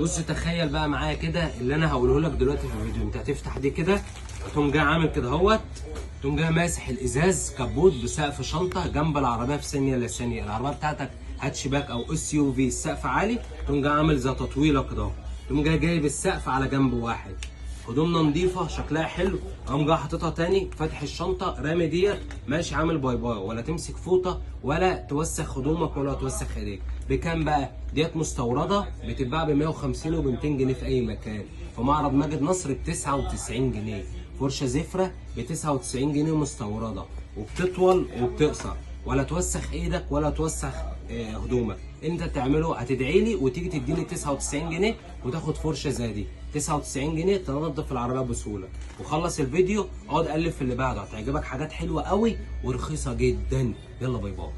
بص تخيل بقى معايا كده اللي انا هقوله لك دلوقتي في الفيديو. انت هتفتح دي كده، تقوم جاي عامل كده اهوت، تقوم جاي ماسح الازاز كبوت بسقف شنطه جنب العربيه في ثانيه الا ثانيه. العربيه بتاعتك هاتشباك او اس يو في، السقف عالي، تقوم جاي عامل زي تطويله كده اهو، تقوم جاي جايب السقف على جنب واحد، هدومنا نظيفه شكلها حلو، اقوم جاي حاططها تاني، فاتح الشنطه رامي ديت، ماشي عامل باي باي، ولا تمسك فوطه ولا توسخ هدومك ولا توسخ ايديك. بكام بقى؟ ديت مستورده بتتباع ب 150 وب 200 جنيه في اي مكان. في معرض ماجد نصر ب 99 جنيه. فرشه زفره ب 99 جنيه مستورده، وبتطول وبتقصر، ولا توسخ ايدك ولا توسخ هدومك. انت تعمله هتدعي لي وتيجي تديني 99 جنيه وتاخد فرشه زي دي 99 جنيه تنظف العربيه بسهوله. وخلص الفيديو اقعد قلب في اللي بعده، هتعجبك حاجات حلوه قوي ورخيصه جدا. يلا باي باي.